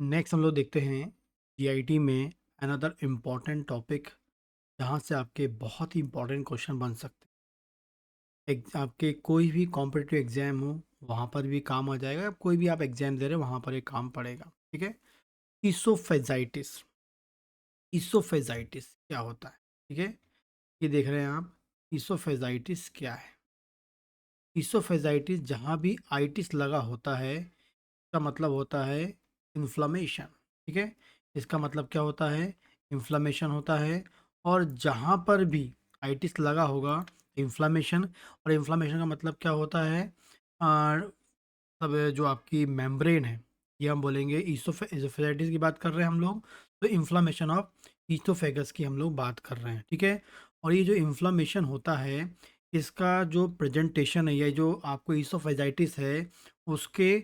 Next हम लोग देखते हैं जीआईटी में अनदर इम्पॉर्टेंट टॉपिक जहाँ से आपके बहुत ही इंपॉर्टेंट क्वेश्चन बन सकते हैं। आपके कोई भी कॉम्पिटिटिव एग्जाम हो वहाँ पर भी काम आ जाएगा। कोई भी आप एग्जाम दे रहे हो वहाँ पर एक काम पड़ेगा। ठीक है। ईसोफेजाइटिस। ईसोफेजाइटिस क्या होता है? ठीक है। ये देख रहे हैं आप। ईसोफेजाइटिस क्या है? ईसोफेजाइटिस जहाँ भी आइटिस लगा होता है का मतलब होता है इन्फ्लामेशन। ठीक है। इसका मतलब क्या होता है? इन्फ्लामेशन होता है। और जहाँ पर भी आइटिस लगा होगा इन्फ्लामेशन, और इन्फ्लामेशन का मतलब क्या होता है? तब जो आपकी मेम्ब्रेन है, ये हम बोलेंगे ईसोफेजाइटिस की बात कर रहे हैं हम लोग। तो इन्फ्लामेशन ऑफ ईसोफेगस की हम लोग बात कर रहे हैं। ठीक है। और ये जो इन्फ्लामेशन होता है, इसका जो प्रेजेंटेशन है, ये जो आपको ईसोफेजाइटिस है, उसके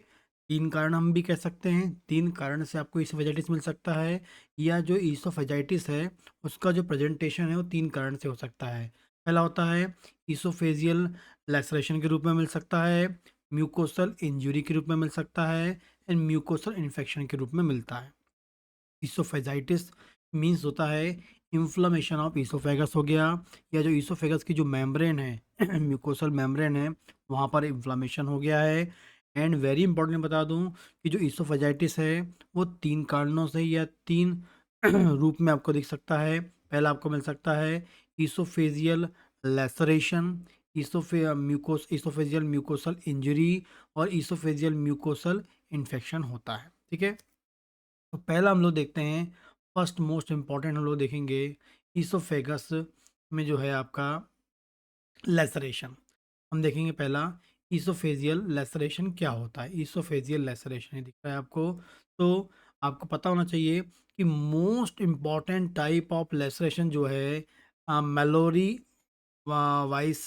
तीन कारण हम भी कह सकते हैं। तीन कारण से आपको ईसोफेजाइटिस मिल सकता है। या जो ईसोफेजाइटिस है उसका जो प्रेजेंटेशन है वो तीन कारण से हो सकता है। पहला होता है ईसोफेजियल लैसरेशन के रूप में मिल सकता है, म्यूकोसल इंजरी के रूप में मिल सकता है, एंड म्यूकोसल इन्फेक्शन के रूप में मिलता है। ईसोफेजाइटिस मीन्स होता है इन्फ्लेमेशन ऑफ ईसोफेगस हो गया, या जो ईसोफेगस की जो मेम्ब्रेन है म्यूकोसल मेम्ब्रेन है, वहाँ पर इन्फ्लेमेशन हो गया है। एंड वेरी इंपॉर्टेंट बता दूं कि जो ईसोफेजाइटिस है वो तीन कारणों से या तीन रूप में आपको दिख सकता है। पहला आपको मिल सकता है oesophageal laceration, oesophageal mucosal injury, और ईसोफेजियल म्यूकोसल इन्फेक्शन होता है। ठीक है। तो पहला हम लोग देखते हैं, फर्स्ट मोस्ट इम्पॉर्टेंट हम लोग देखेंगे ईसोफेगस में जो है आपका लेसरेशन। हम देखेंगे पहला ईसोफेजियल लेसरेशन क्या होता है। ईसोफेजियल लेसरेशन ये दिख रहा है आपको। तो आपको पता होना चाहिए कि most important type of laceration जो है मेलोरी वाइस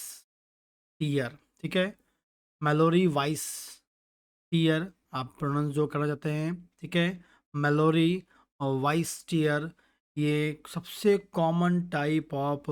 टीयर। ठीक है। मेलोरी वाइस टीयर आप प्रोनाउंस जो करना चाहते हैं। ठीक है। मेलोरी और वाइस टीयर, ये सबसे कॉमन टाइप ऑफ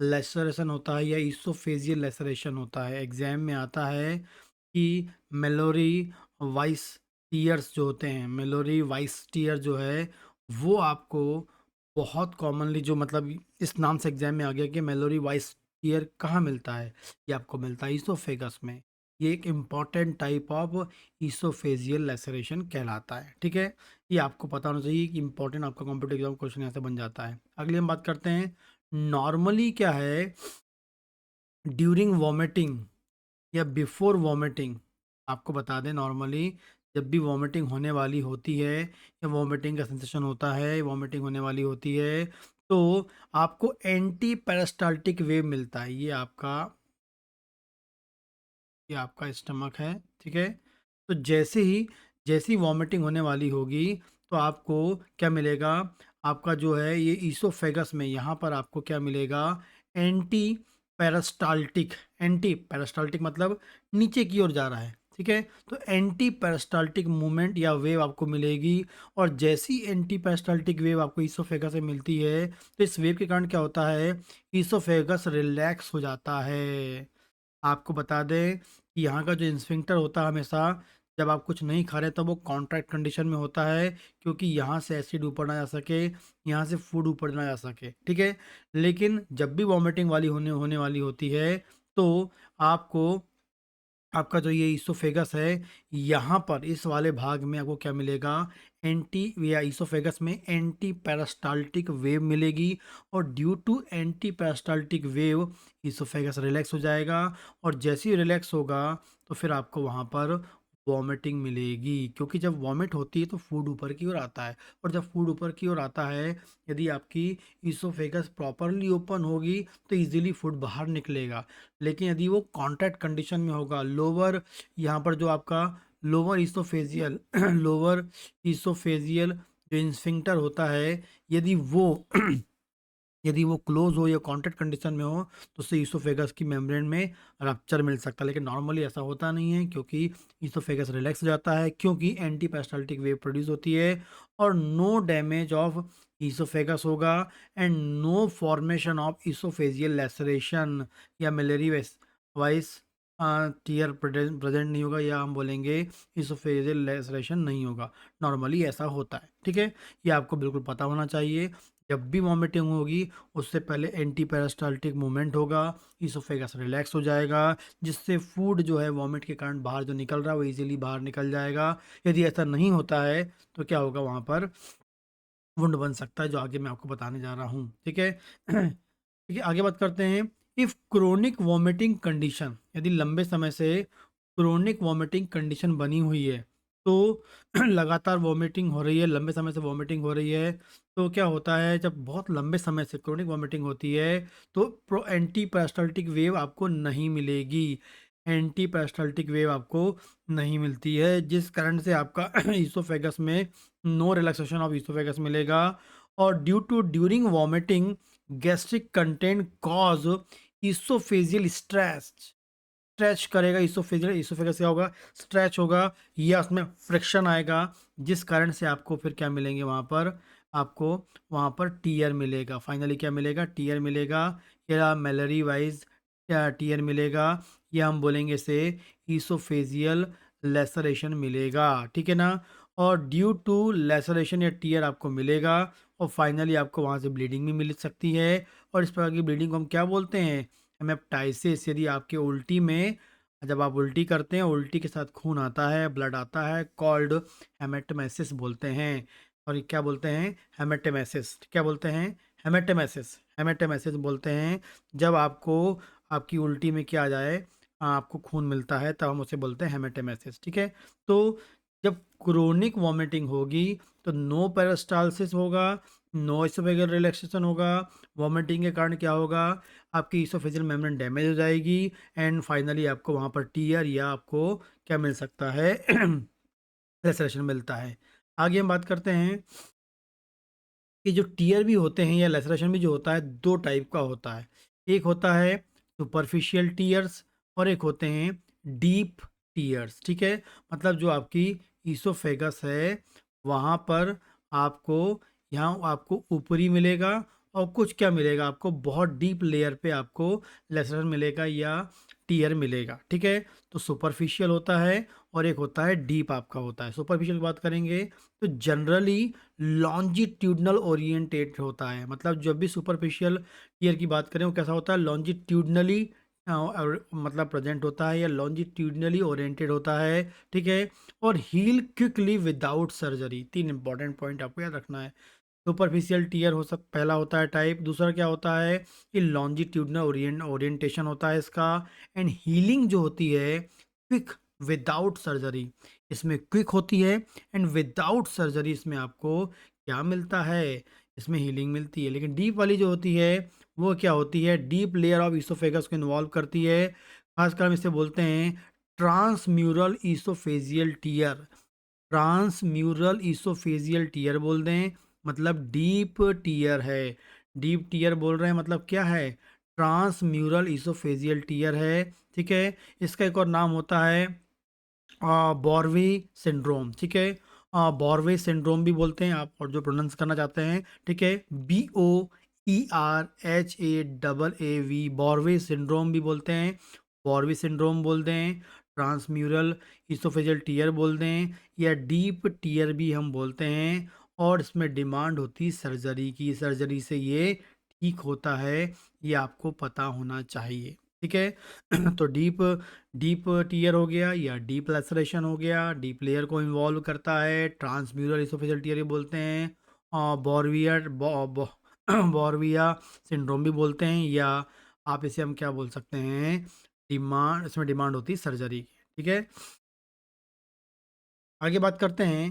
लेसरेशन होता है या ईसोफेजियल लेसरेशन होता है। एग्जाम में आता है कि मेलोरी वाइस टीयर्स जो होते हैं, मेलोरी वाइस टीयर जो है वो आपको बहुत कॉमनली, जो मतलब इस नाम से एग्जाम में आ गया कि मेलोरी वाइस टीयर कहाँ मिलता है, ये आपको मिलता है ईसोफेगस में। ये एक important type of oesophageal laceration कहलाता है। ठीक है। ये आपको पता होना चाहिए कि इंपॉर्टेंट आपका कॉम्पिटिटिव एग्जाम क्वेश्चन यहाँ से बन जाता है। अगली हम बात करते हैं नॉर्मली क्या है ड्यूरिंग वॉमिटिंग या बिफोर वॉमिटिंग। आपको बता दें नॉर्मली जब भी वॉमिटिंग होने वाली होती है या वॉमिटिंग का सेंसेशन होता है, वॉमिटिंग होने वाली होती है, तो आपको एंटी पेरिस्टाल्टिक वेव मिलता है। ये आपका स्टमक है। ठीक है। तो जैसी वॉमिटिंग होने वाली होगी तो आपको क्या मिलेगा? आपका जो है ये ईसोफेगस में यहाँ पर आपको क्या मिलेगा? Anti peristaltic. एंटी पेरिस्टाल्टिक मतलब नीचे की ओर जा रहा है। ठीक है। तो एंटी पेरिस्टाल्टिक मूवमेंट या वेव आपको मिलेगी। और जैसी एंटी पेरिस्टाल्टिक वेव आपको ईसोफेगस से मिलती है तो इस वेव के कारण क्या होता है? ईसोफेगस रिलैक्स हो जाता है। आपको बता दें कि यहाँ का जो स्फिंक्टर होता है हमेशा जब आप कुछ नहीं खा रहे तब वो कॉन्ट्रैक्ट कंडीशन में होता है, क्योंकि यहाँ से एसिड ऊपर ना जा सके, यहाँ से फूड ऊपर ना जा सके। ठीक है। लेकिन जब भी वॉमिटिंग वाली होने वाली होती है तो आपको आपका जो ये ईसोफेगस है, यहाँ पर इस वाले भाग में आपको क्या मिलेगा? एंटी या ईसोफेगस में एंटी पेरिस्टाल्टिक वेव मिलेगी। और due to anti peristaltic wave oesophagus relax हो जाएगा। और जैसे ही रिलैक्स होगा तो फिर आपको वहाँ पर वॉमिटिंग मिलेगी, क्योंकि जब वॉमिट होती है तो फूड ऊपर की ओर आता है। और जब फूड ऊपर की ओर आता है, यदि आपकी ईसोफेगस प्रॉपरली ओपन होगी तो इजीली फूड बाहर निकलेगा। लेकिन यदि वो कॉन्ट्रैक्ट कंडीशन में होगा, लोअर यहाँ पर जो आपका लोअर ईसोफेजियल लोअर ईसोफेजियल जो स्फिंक्टर होता है, यदि वो यदि वो क्लोज हो या कॉन्टैक्ट कंडीशन में हो तो उससे ईसोफेगस की मेम्ब्रेन में रप्चर मिल सकता है। लेकिन नॉर्मली ऐसा होता नहीं है, क्योंकि ईसोफेगस रिलैक्स हो जाता है, क्योंकि एंटी पेरिस्टाल्टिक वेव प्रोड्यूस होती है। और नो डैमेज ऑफ ईसोफेगस होगा, and no formation of oesophageal laceration या मेलेरी वाइस टीयर प्रेजेंट नहीं होगा, या हम बोलेंगे इसोफेजियल लेसरेशन नहीं होगा। नॉर्मली ऐसा होता है, ठीक है। ये आपको बिल्कुल पता होना चाहिए। जब भी वॉमिटिंग होगी उससे पहले एंटी पेरिस्टाल्टिक मूवमेंट होगा, इसोफेगस रिलैक्स हो जाएगा, जिससे फूड जो है वॉमिट के कारण बाहर जो निकल रहा है वो इजीली बाहर निकल जाएगा। यदि ऐसा नहीं होता है तो क्या होगा, वहाँ पर वुंड बन सकता है, जो आगे मैं आपको बताने जा रहा हूँ, ठीक है। ठीक है, आगे बात करते हैं। इफ क्रोनिक वॉमिटिंग कंडीशन, यदि लंबे समय से क्रोनिक वॉमिटिंग कंडीशन बनी हुई है, तो लगातार वॉमिटिंग हो रही है, लंबे समय से वॉमिटिंग हो रही है, तो क्या होता है, जब बहुत लंबे समय से क्रोनिक वॉमिटिंग होती है तो प्रो एंटी पेरिस्टाल्टिक वेव आपको नहीं मिलेगी। एंटी पेरिस्टाल्टिक वेव आपको नहीं मिलती है, जिस कारण से आपका इसोफेगस में नो रिलैक्सेशन ऑफ इसोफेगस मिलेगा। और due to during vomiting gastric content cause oesophageal stretch, stretch करेगा इसोफेजियल, इसोफेगस क्या होगा, स्ट्रेच होगा, या उसमें फ्रिक्शन आएगा, जिस कारण से आपको फिर क्या मिलेंगे वहाँ पर, आपको वहाँ पर टीयर मिलेगा। फाइनली क्या मिलेगा, टीयर मिलेगा, या मेलरी वाइज टीयर मिलेगा, या हम बोलेंगे से इसोफेजियल लेसरेशन मिलेगा, ठीक है ना। और ड्यू टू लेसरेशन या टीयर आपको मिलेगा, और फाइनली आपको वहाँ से ब्लीडिंग भी मिल सकती है। और इस प्रकार की ब्लीडिंग को हम क्या बोलते हैं, हेमेप्टाइसिस। यदि आपके उल्टी में, जब आप उल्टी करते हैं, उल्टी के साथ खून आता है, ब्लड आता है, कॉल्ड हेमेटमेसिस बोलते हैं। और ये क्या बोलते हैं, हेमेटमेसिस, क्या बोलते हैं, हेमेटमेसिस, हेमेटमेसिस बोलते हैं। जब आपको आपकी उल्टी में क्या आ जाए, आपको खून मिलता है, तब हम उसे बोलते हैं हेमेटमेसिस, ठीक है। तो जब क्रोनिक वॉमिटिंग होगी तो नो पेरिस्टालसिस होगा, नो इसोफेगल रिलैक्सेशन होगा, वॉमिटिंग के कारण क्या होगा, आपकी इसोफेजियल मेम्ब्रेन डैमेज हो जाएगी, एंड फाइनली आपको वहाँ पर टीयर या आपको क्या मिल सकता है, लेसरेशन मिलता है। आगे हम बात करते हैं कि जो टीयर भी होते हैं या लेसरेशन भी जो होता है, दो टाइप का होता है। एक होता है सुपरफिशियल टीयर्स, और एक होते हैं डीप टीयर्स, ठीक है। मतलब जो आपकी ईसोफेगस है वहाँ पर आपको, यहाँ आपको ऊपरी मिलेगा, और कुछ क्या मिलेगा आपको, बहुत डीप लेयर पे आपको लेसरेशन मिलेगा या टीयर मिलेगा, ठीक है। तो सुपरफिशियल होता है, और एक होता है डीप आपका होता है। सुपरफिशियल की बात करेंगे तो जनरली लॉन्जिट्यूडनल ओरिएंटेड होता है। मतलब जब भी सुपरफिशियल ईयर की बात करें वो कैसा होता है, लॉन्जिट्यूडनली मतलब प्रेजेंट होता है, या लॉन्जिट्यूडनली ओरिएंटेड होता है, ठीक है। और हील क्विकली विदाउट सर्जरी। तीन इंपॉर्टेंट पॉइंट आपको याद रखना है। सुपरफिशियल टीयर हो सक पहला होता है टाइप, दूसरा क्या होता है कि लॉन्जिट्यूडनल ओरिएंटेशन होता है इसका, एंड हीलिंग जो होती है क्विक विदाउट सर्जरी, इसमें क्विक होती है, एंड विदाउट सर्जरी इसमें आपको क्या मिलता है, इसमें हीलिंग मिलती है। लेकिन डीप वाली जो होती है वो क्या होती है, डीप लेयर ऑफ ईसोफेगस को इन्वॉल्व करती है। खासकर हम इसे बोलते हैं transmural oesophageal tear. Transmural oesophageal tear बोल दें, मतलब डीप टीयर है। डीप टीयर बोल रहे हैं मतलब क्या है, ट्रांसम्यूरल ईसोफेजियल टीयर है, ठीक है। इसका एक और नाम होता है बॉर्वे सिंड्रोम, ठीक है। बॉर्वे सिंड्रोम भी बोलते हैं आप, और जो प्रोनाउंस करना चाहते हैं, ठीक है, BOERHAAV, बॉर्वे सिंड्रोम भी बोलते हैं, बॉर्वे सिंड्रोम बोल दें, ट्रांसम्यूरल इसोफेजियल टीयर बोल दें, या डीप टीयर भी हम बोलते हैं। और इसमें डिमांड होती सर्जरी की, सर्जरी से ये ठीक होता है, ये आपको पता होना चाहिए, ठीक है। तो डीप डीप टीयर हो गया या डीप लेसरेशन हो गया, डीप लेयर को इन्वॉल्व करता है, ट्रांसम्यूरल इसोफेजियल टीयर बोलते हैं, और बॉर्विया सिंड्रोम भी बोलते हैं, या आप इसे हम क्या बोल सकते हैं, डिमांड, इसमें डिमांड होती है सर्जरी की, ठीक है। आगे बात करते हैं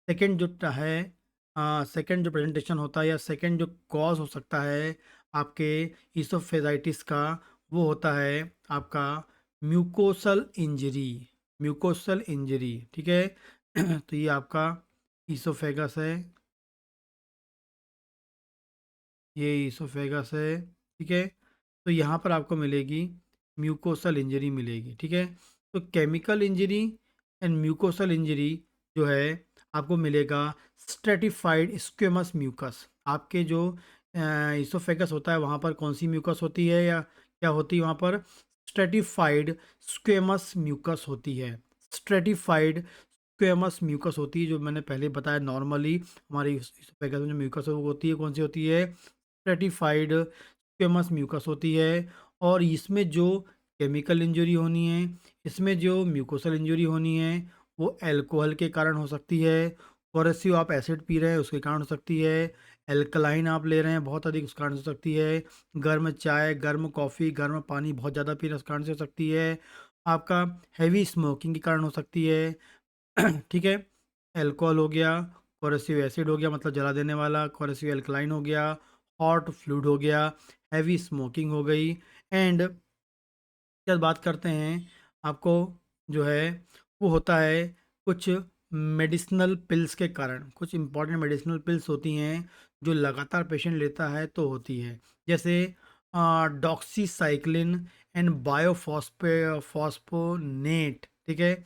सेकंड जो है, सेकंड जो प्रेजेंटेशन होता है या सेकंड जो कॉज हो सकता है आपके इसोफेजाइटिस का, वो होता है आपका म्यूकोसल इंजरी, म्यूकोसल इंजरी, ठीक है। तो ये आपका इसोफेगस है, ये इसोफेगस है, ठीक है। तो यहाँ पर आपको मिलेगी म्यूकोसल इंजरी मिलेगी, ठीक है। तो chemical injury and mucosal injury जो है आपको मिलेगा स्ट्रेटिफाइड स्क्वेमस म्यूकस। आपके जो इसोफेगस होता है वहाँ पर कौन सी म्यूकस होती है, या क्या होती है वहाँ पर, स्ट्रेटिफाइड स्क्वेमस म्यूकस होती है। स्ट्रेटिफाइड स्क्वेमस म्यूकस होती है, जो मैंने पहले बताया नॉर्मली हमारी इसोफेगस में जो म्यूकस होती है, कौन सी होती है? स्ट्रेटिफाइड स्क्वेमस म्यूकस होती है। और इसमें जो केमिकल इंजरी होनी है, इसमें जो म्यूकोसल इंजरी होनी है, वो अल्कोहल के कारण हो सकती है। कोरेसिव आप एसिड पी रहे हैं उसके कारण हो सकती है। एल्कलाइन आप ले रहे हैं बहुत अधिक, उस कारण से हो सकती है। गर्म चाय, गर्म कॉफ़ी, गर्म पानी बहुत ज़्यादा पी रहे हैं उस कारण से हो सकती है। आपका हैवी स्मोकिंग के कारण हो सकती है। ठीक है। अल्कोहल हो गया, कोरेसिव एसिड हो गया मतलब जला देने वाला, कोरेसिव एल्कलाइन हो गया, हॉट फ्लूइड हो गया, हैवी स्मोकिंग हो गई। एंड जब बात करते हैं आपको जो है वो होता है कुछ मेडिसिनल पिल्स के कारण, कुछ इंपॉर्टेंट मेडिसिनल पिल्स होती हैं जो लगातार पेशेंट लेता है तो होती है। जैसे डॉक्सीसाइक्लिन एंड बायोफॉस्फोनेट। ठीक है।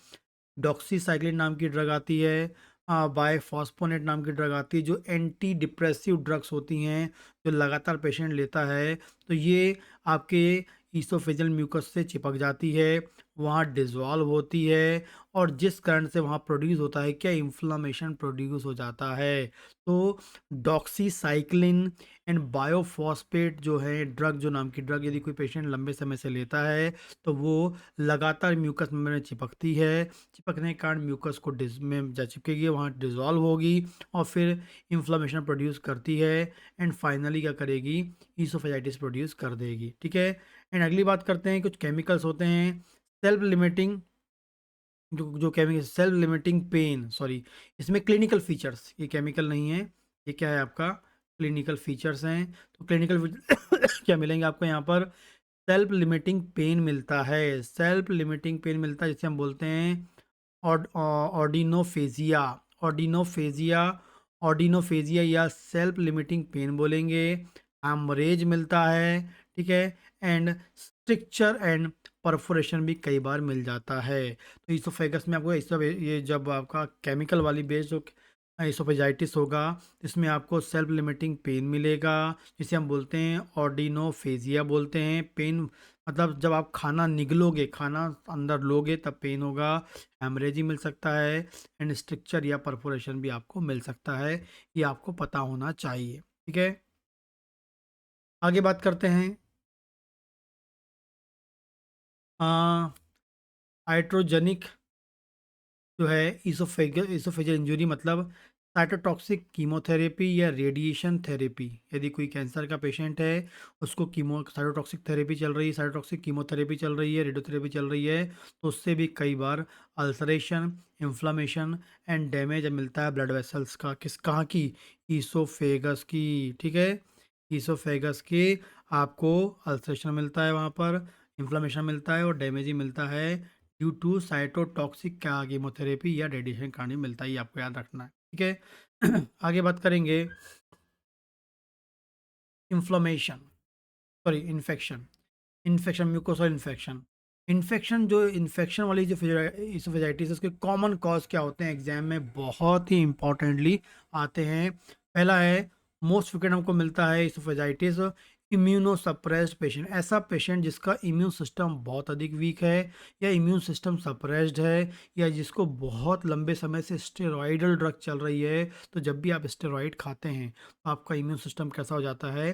डॉक्सीसाइक्लिन नाम की ड्रग आती है, बायफॉस्फोनेट नाम की ड्रग आती है, जो एंटी डिप्रेसिव ड्रग्स होती हैं जो लगातार पेशेंट लेता है तो ये आपके ईसोफेजल म्यूकस से चिपक जाती है, वहाँ डिज़ोल्व होती है, और जिस कारण से वहाँ प्रोड्यूस होता है क्या, इन्फ्लामेशन प्रोड्यूस हो जाता है। तो डॉक्सीसाइक्लिन एंड बायोफॉस्फेट जो है ड्रग, जो नाम की ड्रग यदि कोई पेशेंट लंबे समय से लेता है तो वो लगातार म्यूकस मेम्ब्रेन में चिपकती है। चिपकने के कारण म्यूकस को में जा चिपकेगी, वहाँ डिज़ोल्व होगी और फिर इन्फ्लामेशन प्रोड्यूस करती है एंड फाइनली क्या करेगी, ईसोफेजाइटिस प्रोड्यूस कर देगी। ठीक है। एंड अगली बात करते हैं, कुछ केमिकल्स होते हैं सेल्फ लिमिटिंग, जो जो chemical self limiting pain, sorry इसमें क्लिनिकल फीचर्स, ये केमिकल नहीं है, ये क्या है आपका क्लिनिकल फीचर्स हैं। तो क्लिनिकल क्या मिलेंगे आपको यहाँ पर? सेल्फ लिमिटिंग पेन मिलता है, सेल्फ लिमिटिंग पेन मिलता है जिसे हम बोलते हैं ऑर्डिनोफेजिया। ऑर्डिनोफेजिया, ऑर्डिनोफेजिया या सेल्फ लिमिटिंग पेन बोलेंगे। हेमरेज मिलता है। ठीक है। एंड स्ट्रिक्चर एंड परफोरेशन भी कई बार मिल जाता है। तो ईसोफेगस में आपको ये सब, ये जब आपका केमिकल वाली बेस जो ईसोफेजाइटिस होगा, इसमें आपको सेल्फ लिमिटिंग पेन मिलेगा, जिसे हम बोलते हैं ऑर्डिनोफेजिया बोलते हैं। पेन मतलब जब आप खाना निगलोगे, खाना अंदर लोगे तब पेन होगा। हेमरेज मिल सकता है एंड स्ट्रक्चर या परफोरेशन भी आपको मिल सकता है, ये आपको पता होना चाहिए। ठीक है। आगे बात करते हैं हाइड्रोजेनिक जो है इसोफेजियल इंजरी, मतलब साइटोटॉक्सिक कीमोथेरेपी या रेडिएशन थेरेपी। यदि कोई कैंसर का पेशेंट है, उसको कीमो साइटोटॉक्सिक थेरेपी चल रही है, साइटोटॉक्सिक कीमोथेरेपी चल रही है, रेडियोथेरेपी चल रही है, तो उससे भी कई बार अल्सरेशन, इन्फ्लामेशन एंड डैमेज मिलता है ब्लड वेसल्स का। किस कहाँ की? ईसोफेगस की। ठीक है। ईसोफेगस की आपको अल्सरेशन मिलता है, वहाँ पर इन्फ्लामेशन मिलता है और डैमेज ही मिलता है ड्यू टू साइटोटॉक्सिक क्या कीमोथेरेपी या रेडिएशन कारण ही मिलता है, ये आपको याद रखना है। ठीक है। आगे बात करेंगे inflammation, sorry infection, infection mucosal infection. Infection जो इन्फेक्शन वाली जो इसोफेजाइटिस है, उसके कॉमन कॉज क्या होते हैं, एग्जाम में बहुत ही इंपॉर्टेंटली आते हैं। पहला है, मोस्ट फ्रिक्वेंट हमको मिलता है इसोफेजाइटिस इम्यूनो सप्रेस्ड पेशेंट। ऐसा पेशेंट जिसका इम्यून सिस्टम बहुत अधिक वीक है या इम्यून सिस्टम सप्रेस्ड है, या जिसको बहुत लंबे समय से स्टेरॉइडल ड्रग चल रही है। तो जब भी आप स्टेरॉइड खाते हैं तो आपका इम्यून सिस्टम कैसा हो जाता है,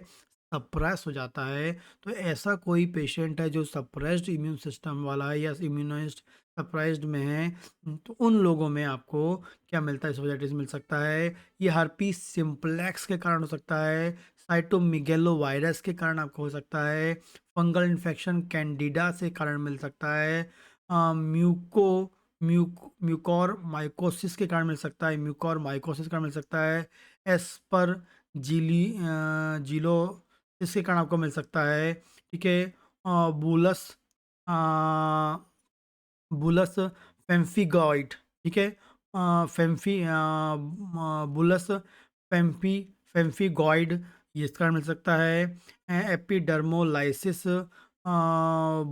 सप्रेस हो जाता है। तो ऐसा कोई पेशेंट है जो सप्रेस्ड इम्यून सिस्टम वाला है या इम्यूनाइज्ड सप्रेस्ड में है, तो उन लोगों में आपको क्या मिलता है, एस्ओफेजाइटिस मिल सकता है। ये हर्पीस सिम्प्लेक्स के कारण हो सकता है, साइटोमेगेलो वायरस के कारण आपको हो सकता है, फंगल इन्फेक्शन कैंडिडा से कारण मिल सकता है, म्यूको म्यूकोर माइकोसिस के कारण मिल सकता है, म्यूकोर माइकोसिस के कारण मिल सकता है, एस्पर जीलो इसके कारण आपको मिल सकता है। ठीक है। बुलस अ, बुलस पेम्फिगॉइड। ठीक है। बुलस पेम्फी पेम्फिगॉइड, ये इसका कारण मिल सकता है। एपिडर्मोलाइसिस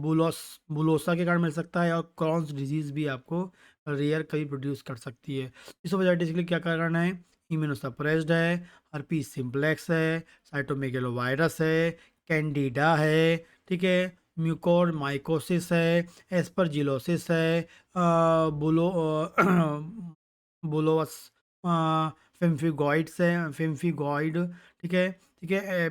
बुलोस बुलोसा के कारण मिल सकता है, और क्रॉन्स डिजीज भी आपको रेयर कभी प्रोड्यूस कर सकती है। इस वजह के लिए क्या कारण है, इम्यूनोसप्रेस्ड है, हर्पीस सिम्प्लेक्स है, साइटोमेगेलो वायरस है, कैंडिडा है। ठीक है। म्यूकोर माइकोसिस है, एस्परजिलोसिस है, बुलो बुलोस फिम्फिगॉइड्स है, फिम्फिगॉइड, ठीक है, ठीक है,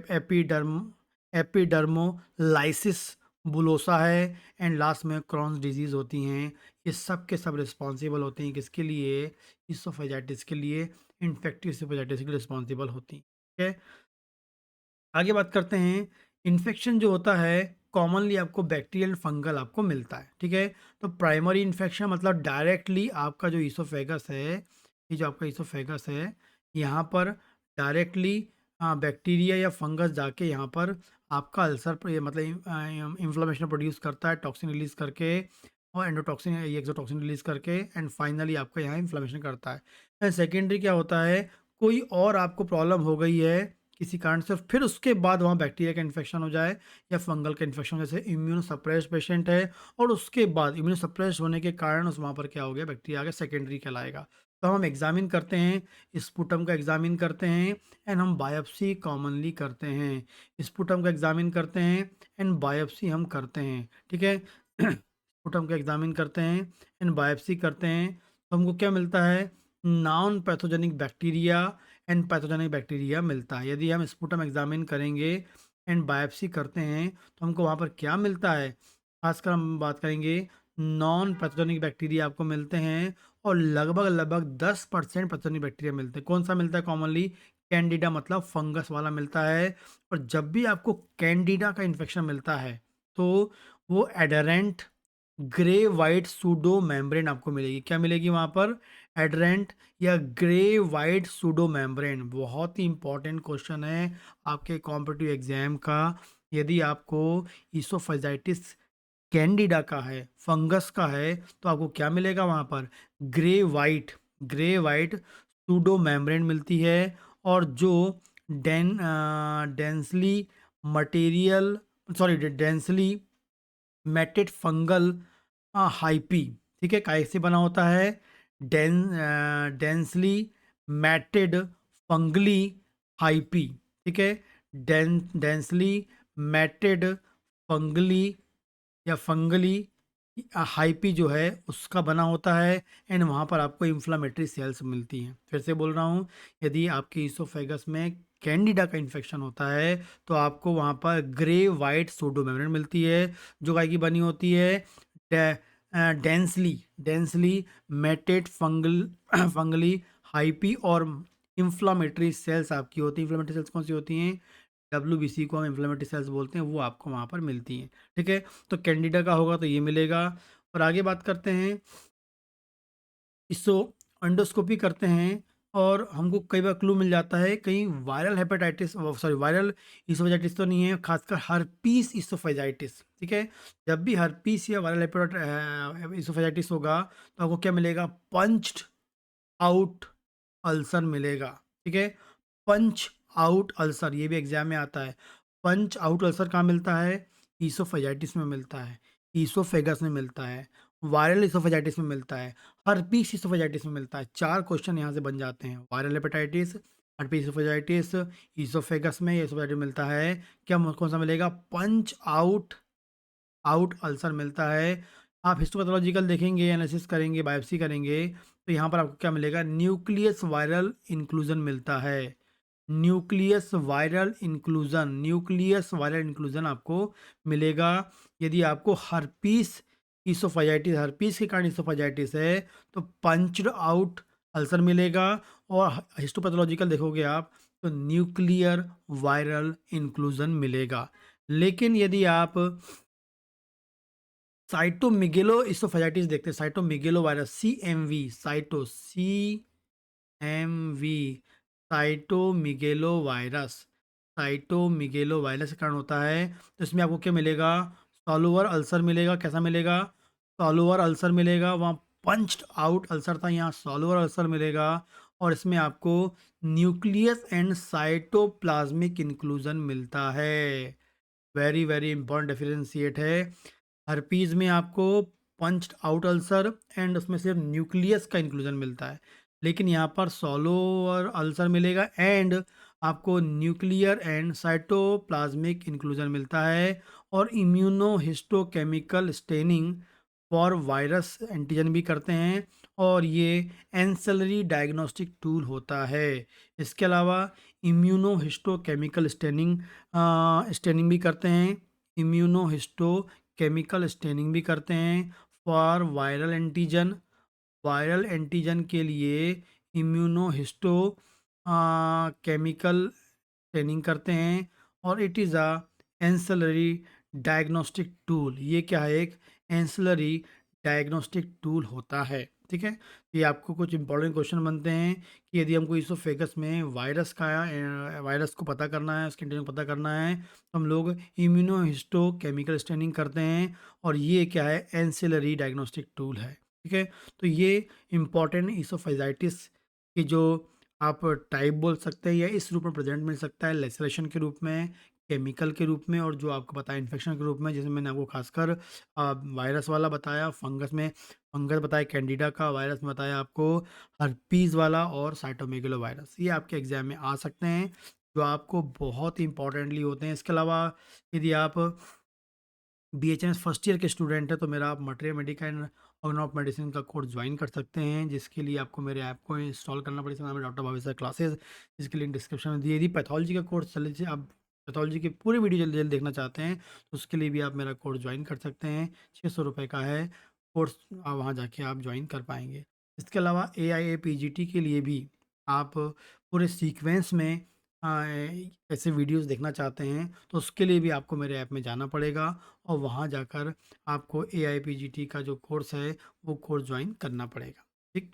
एपिडर्मोलाइसिस बुलोसा है, एंड लास्ट में क्रॉन्स डिजीज होती हैं। ये सब के सब रिस्पॉन्सिबल होते हैं किसके लिए? इसोफेजाइटिस के लिए, इन्फेक्टिव इसोफेजाइटिस के लिए रिस्पॉन्सिबल होती हैं, ठीक है। आगे बात करते हैं। इन्फेक्शन जो होता है कॉमनली आपको बैक्टीरियल फंगल आपको मिलता है, ठीक है। तो प्राइमरी इन्फेक्शन मतलब डायरेक्टली आपका जो ईसोफेगस है, ये जो आपका ईसोफेगस है, यहाँ पर डायरेक्टली बैक्टीरिया या फंगस जाके यहाँ पर आपका अल्सर पर ये मतलब इन्फ्लेमेशन प्रोड्यूस करता है, टॉक्सिन रिलीज करके, और एंडोटॉक्सिन एक्सोटॉक्सिन रिलीज करके, एंड फाइनली आपका यहाँ इन्फ्लेमेशन करता है। एंड सेकेंडरी क्या होता है, कोई और आपको प्रॉब्लम हो गई है किसी कारण से, फिर उसके बाद वहाँ बैक्टीरिया का इन्फेक्शन हो जाए या फंगल का इन्फेक्शन, जैसे इम्यूनो सप्रेस पेशेंट है और उसके बाद इम्यूनो सप्रेस होने के कारण उस वहाँ पर क्या हो गया, बैक्टीरिया आ गया, सेकेंडरी कहलाएगा। तो हम एग्जामिन करते हैं, स्पुटम का एग्जामिन करते हैं, एंड हम बायोप्सी कॉमनली करते हैं। स्पुटम का एग्जामिन करते हैं एंड बायोप्सी हम करते हैं, ठीक है। स्पुटम का एग्जामिन करते हैं एंड बायोप्सी करते हैं, तो हमको क्या मिलता है? Non pathogenic bacteria and pathogenic bacteria मिलता है। यदि हम स्पुटम एग्जामिन करेंगे एंड बायोप्सी करते हैं तो हमको वहाँ पर क्या मिलता है? खासकर हम बात करेंगे नॉन पैथोजेनिक बैक्टीरिया आपको मिलते हैं, और लगभग लगभग 10% पैथोजेनिक बैक्टीरिया मिलते हैं। कौन सा मिलता है कॉमनली? कैंडिडा, मतलब फंगस वाला मिलता है। और जब भी आपको कैंडिडा का इन्फेक्शन मिलता है तो वो एडरेंट ग्रे वाइट सूडो मेम्ब्रेन आपको मिलेगी। क्या मिलेगी वहाँ पर? एडरेंट या ग्रे वाइट सूडो मेम्ब्रेन। बहुत ही इंपॉर्टेंट क्वेश्चन है आपके कॉम्पिटिटिव एग्जाम का। यदि आपको ईसोफेजाइटिस कैंडिडा का है, फंगस का है, तो आपको क्या मिलेगा वहाँ पर? ग्रे वाइट सूडो मेम्ब्रेन मिलती है। और जो densely material densely matted fungal hyphae, ठीक है, काय से बना होता है? डेंसली मैटेड फंगली हाइपी, ठीक है। डेंसली मैटेड फंगली या फंगली हाइपी जो है उसका बना होता है, एंड वहाँ पर आपको इन्फ्लामेटरी सेल्स मिलती हैं। फिर से बोल रहा हूँ, यदि आपके ईसोफेगस में कैंडिडा का इन्फेक्शन होता है तो आपको वहाँ पर ग्रे वाइट सूडोमेम्ब्रेन मिलती है, जो काय की बनी होती है? डेंसली मेटेड फंगली हाइपी, और इन्फ्लामेटरी सेल्स आपकी होती हैं। इन्फ्लामेटरी सेल्स कौन सी होती हैं? WBC को हम इन्फ्लेमेटरी सेल्स बोलते हैं, वो आपको वहाँ पर मिलती हैं, ठीक है। तो कैंडिडा का होगा तो ये मिलेगा। और आगे बात करते हैं, इसको एंडोस्कोपी करते हैं और हमको कई बार क्लू मिल जाता है कहीं viral hepatitis, sorry viral oesophagitis तो नहीं है, खासकर हर्पीस ईसोफेजाइटिस, ठीक है। जब भी हर्पीस या वायरल हेपेटाइटिस ईसोफेजाइटिस होगा तो आपको क्या मिलेगा? पंच्ड आउट अल्सर मिलेगा, ठीक है। पंच आउट अल्सर, ये भी एग्जाम में आता है। पंच आउट अल्सर कहाँ मिलता है? ईसोफेजाइटिस में मिलता है, ईसोफेगस में मिलता है, वायरल ईसोफेजाइटिस में मिलता है, हर्पीस ईसोफेजाइटिस में मिलता है। 4 क्वेश्चन यहाँ से बन जाते हैं। Viral hepatitis, herpes oesophagitis, oesophagus में ईसोफेजाइटिस मिलता है। क्या कौन सा मिलेगा? पंच आउट अल्सर मिलता है। आप हिस्टोपैथोलॉजिकल देखेंगे, एनालिसिस करेंगे, बायोप्सी करेंगे, तो यहाँ पर आपको क्या मिलेगा? न्यूक्लियस वायरल इंक्लूजन मिलता है। न्यूक्लियस वायरल इंक्लूजन आपको मिलेगा। यदि आपको हर्पीस के कारण ईसोफेजाइटिस है तो पंच्ड आउट अल्सर मिलेगा। और हिस्टोपैथोलॉजिकल देखोगे आप तो न्यूक्लियर वायरल इंक्लूजन मिलेगा। लेकिन यदि आप साइटोमिगेलो ईसोफेजाइटिस देखते हैं, साइटोमिगेलो वायरस, CMV, साइटोमिगेलो वायरस के कारण होता है। तो इसमें आपको क्या मिलेगा? सॉलोवर अल्सर मिलेगा। कैसा मिलेगा? सॉलोवर अल्सर मिलेगा। वहाँ पंच्ड आउट अल्सर था, यहाँ सॉलोवर अल्सर मिलेगा। और इसमें आपको न्यूक्लियस एंड साइटोप्लाज्मिक इंक्लूजन मिलता है। वेरी वेरी इंपॉर्टेंट डिफरेंशिएट है। हर्पीज में आपको पंच्ड आउट अल्सर एंड उसमें सिर्फ न्यूक्लियस का इंक्लूजन मिलता है, लेकिन यहाँ पर सॉलोवर अल्सर मिलेगा एंड आपको न्यूक्लियर एंड साइटोप्लाज्मिक इंक्लूजन मिलता है, और immunohistochemical staining for virus antigen भी करते हैं, और ये एंसेलरी डायग्नोस्टिक टूल होता है। इसके अलावा इम्यूनोहिस्टोकेमिकल स्टेनिंग भी करते हैं, इम्यूनोहिस्टोकेमिकल स्टेनिंग भी करते हैं फॉर वायरल एंटीजन के लिए इम्यूनोहिस्टो केमिकल ट्रेनिंग करते हैं, और it is a ancillary diagnostic tool. ये क्या है? एक एंसिलरी डायग्नोस्टिक टूल होता है। ठीक है, तो ये आपको कुछ इंपॉर्टेंट क्वेश्चन बनते हैं कि यदि हमको ईसोफेगस में वायरस को पता करना है, उसके एंटीजन को पता करना है, तो हम लोग इम्यूनोहिस्टो केमिकल स्टेनिंग करते हैं, और ये क्या है? एंसिलरी डायग्नोस्टिक टूल है। ठीक है, तो ये इंपॉर्टेंट ईसोफेजाइटिस की जो आप टाइप बोल सकते हैं, या इस रूप में प्रेजेंट मिल सकता है, लेसरेशन के रूप में, केमिकल के रूप में, और जो आपको बताया इन्फेक्शन के रूप में, जैसे मैंने आपको खासकर वायरस वाला बताया, फंगस बताया, कैंडिडा का, वायरस में बताया आपको हर्पीज वाला, और साइटोमेगलो वायरस। ये आपके एग्जाम में आ सकते हैं, जो आपको बहुत ही इंपॉर्टेंटली होते हैं। इसके अलावा यदि आप बीएचएमएस फर्स्ट ईयर के स्टूडेंट है, तो मेरा आप material Medica and organ of medicine का कोर्स ज्वाइन कर सकते हैं, जिसके लिए आपको मेरे ऐप को इंस्टॉल करना पड़ेगा। नाम है डॉक्टर भावेसर क्लासेस, जिसके लिंक डिस्क्रिप्शन में दिए। यदि पैथोलॉजी का कोर्स चले से आप पैथोलॉजी के पूरे वीडियो जल्दी जल्दी देखना चाहते हैं, तो उसके लिए भी आप मेरा कोर्स ज्वाइन कर सकते हैं। 600 रुपये का है कोर्स, आप वहाँ जाके आप ज्वाइन कर पाएंगे। इसके अलावा AIA-PGT के लिए भी आप पूरे सीक्वेंस में ऐसे वीडियोस देखना चाहते हैं, तो उसके लिए भी आपको मेरे ऐप में जाना पड़ेगा, और वहाँ जाकर आपको AIPGT का जो कोर्स है वो कोर्स ज्वाइन करना पड़ेगा। ठीक।